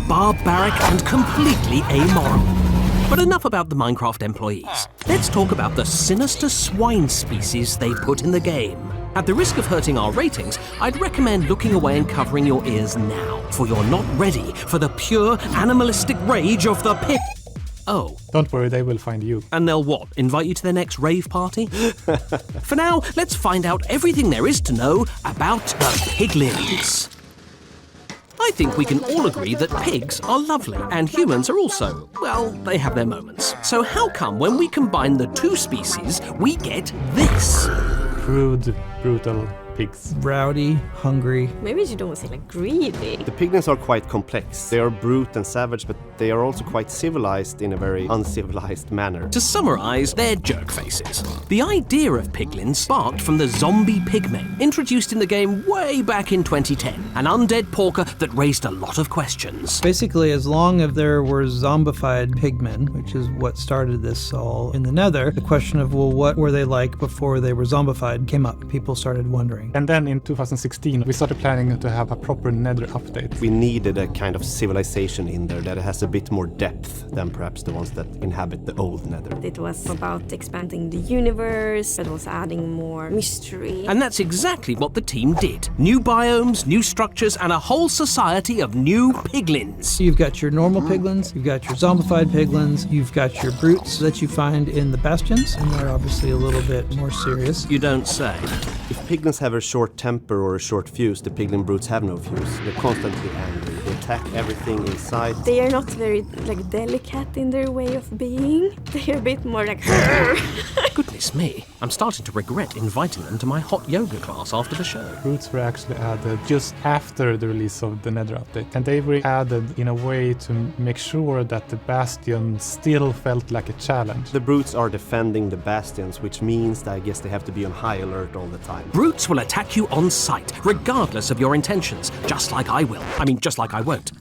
barbaric and completely amoral. But enough about the Minecraft employees. Let's talk about the sinister swine species they put in the game. At the risk of hurting our ratings, I'd recommend looking away and covering your ears now, for you're not ready for the pure animalistic rage of the pig. Oh. Don't worry, they will find you. And they'll what? Invite you to their next rave party? For now, let's find out everything there is to know about the piglins. I think we can all agree that pigs are lovely, and humans are also, well, they have their moments. So how come when we combine the two species, we get this? Crude, brutal pigs. Rowdy, hungry. Maybe you don't say like greedy. The piglins are quite complex. They are brute and savage, but they are also quite civilized in a very uncivilized manner. To summarize, they're jerk faces. The idea of piglins sparked from the zombie pigmen, introduced in the game way back in 2010, an undead porker that raised a lot of questions. Basically, as long as there were zombified pigmen, which is what started this all in the nether, the question of, well, what were they like before they were zombified came up. People started wondering. And then in 2016, we started planning to have a proper nether update. We needed a kind of civilization in there that has a bit more depth than perhaps the ones that inhabit the old nether. It was about expanding the universe, but also adding more mystery. And that's exactly what the team did. New biomes, new structures, and a whole society of new piglins. You've got your normal piglins, you've got your zombified piglins, you've got your brutes that you find in the bastions, and they're obviously a little bit more serious. You don't say. If piglins have a short temper or a short fuse, the piglin brutes have no fuse. They're constantly angry. They attack everything in sight. They are not very delicate in their way of being. They're a bit more like Goodness me, I'm starting to regret inviting them to my hot yoga class after the show. Brutes were actually added just after the release of the nether update. And they were added in a way to make sure that the bastion still felt like a challenge. The brutes are defending the bastions, which means that I guess they have to be on high alert all the time. Brutes will attack you on sight, regardless of your intentions, just like I will. I mean, just like I won't.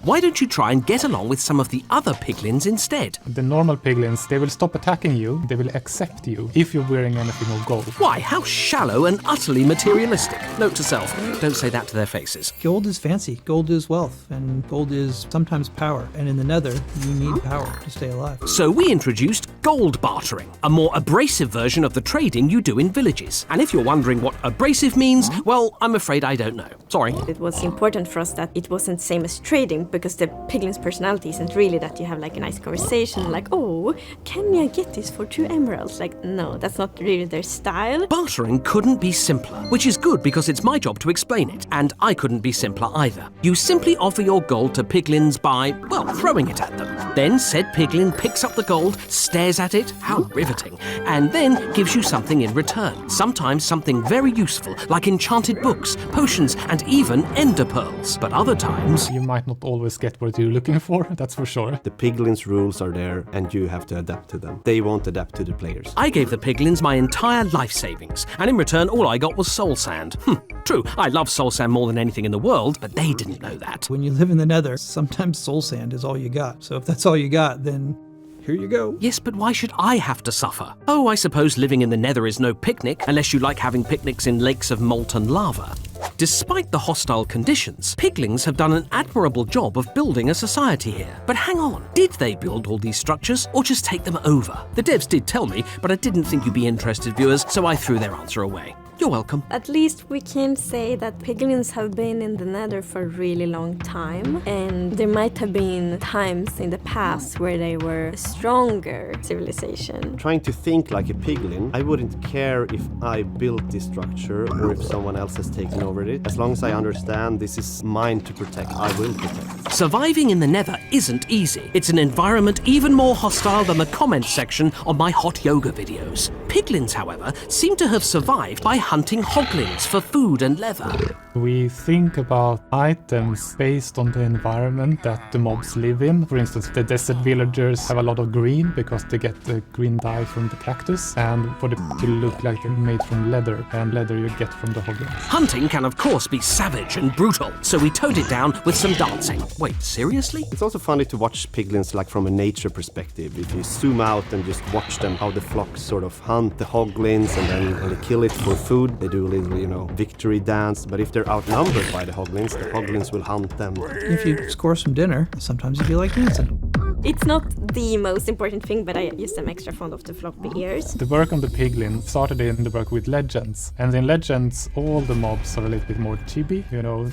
Why don't you try and get along with some of the other piglins instead? The normal piglins, they will stop attacking you, they will accept you, if you're wearing anything of gold. Why, how shallow and utterly materialistic. Note to self, don't say that to their faces. Gold is fancy, gold is wealth, and gold is sometimes power. And in the nether, you need power to stay alive. So we introduced gold bartering, a more abrasive version of the trading you do in villages. And if you're wondering what abrasive means, well, I'm afraid I don't know. Sorry. It was important for us that it wasn't same as trading, because the piglin's personality isn't really that you have like a nice conversation like, oh, can I get this for 2 emeralds? Like, no, that's not really their style. Bartering couldn't be simpler, which is good because it's my job to explain it, and I couldn't be simpler either. You simply offer your gold to piglins by, well, throwing it at them. Then said piglin picks up the gold, stares at it, how riveting, and then gives you something in return. Sometimes something very useful, like enchanted books, potions, and even ender pearls. But other times, You might not always get what you're looking for, that's for sure. The piglins' rules are there, and you have to adapt to them. They won't adapt to the players. I gave the piglins my entire life savings, and in return all I got was soul sand. True, I love soul sand more than anything in the world, but they didn't know that. When you live in the nether, sometimes soul sand is all you got. So if that's all you got, then here you go. Yes, but why should I have to suffer? Oh, I suppose living in the nether is no picnic, unless you like having picnics in lakes of molten lava. Despite the hostile conditions, piglins have done an admirable job of building a society here. But hang on, did they build all these structures, or just take them over? The devs did tell me, but I didn't think you'd be interested, viewers, so I threw their answer away. You're welcome. At least we can say that piglins have been in the nether for a really long time, and there might have been times in the past where they were a stronger civilization. Trying to think like a piglin, I wouldn't care if I built this structure or if someone else has taken over it. As long as I understand this is mine to protect, I will protect. Surviving in the nether isn't easy. It's an environment even more hostile than the comments section on my hot yoga videos. Piglins, however, seem to have survived by hunting hoglins for food and leather. We think about items based on the environment that the mobs live in. For instance, the desert villagers have a lot of green because they get the green dye from the cactus, and for the to look like they're made from leather, and leather you get from the hoglins. Hunting can of course be savage and brutal, so we toned it down with some dancing. Wait, seriously? It's also funny to watch piglins like from a nature perspective. If you zoom out and just watch them, how the flocks sort of hunt the hoglins, and then when they kill it for food, they do a little, victory dance. But if they're outnumbered by the hoglins will hunt them. If you score some dinner, sometimes you feel like dancing. It's not the most important thing, but I just am extra fond of the floppy ears. The work on the piglin started in the work with legends. And in legends, all the mobs are a little bit more chibi,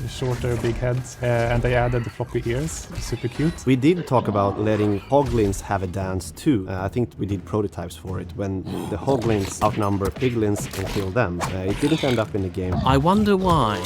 shorter, big heads. And they added the floppy ears, super cute. We did talk about letting hoglins have a dance too. I think we did prototypes for it. When the hoglins outnumber piglins and kill them. It didn't end up in the game. I wonder why.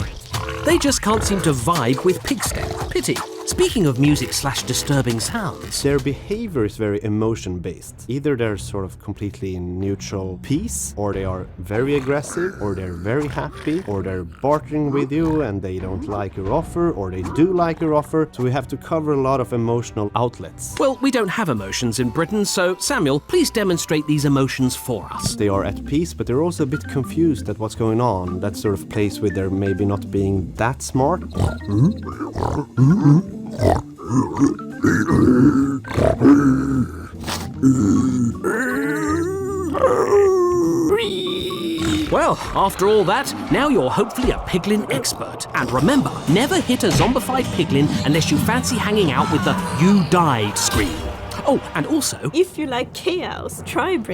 They just can't seem to vibe with Pigstep. Pity. Speaking of music/disturbing sounds, Their behavior is very emotion-based. Either they're sort of completely in neutral peace, or they are very aggressive, or they're very happy, or they're bartering with you and they don't like your offer, or they do like your offer. So we have to cover a lot of emotional outlets. well, we don't have emotions in Britain, so Samuel, please demonstrate these emotions for us. They are at peace, but they're also a bit confused at what's going on. That sort of plays with their maybe not being that smart. Well, after all that, now you're hopefully a piglin expert. And remember, never hit a zombified piglin unless you fancy hanging out with the "you died" scream. Oh, and also, If you like chaos, try bringing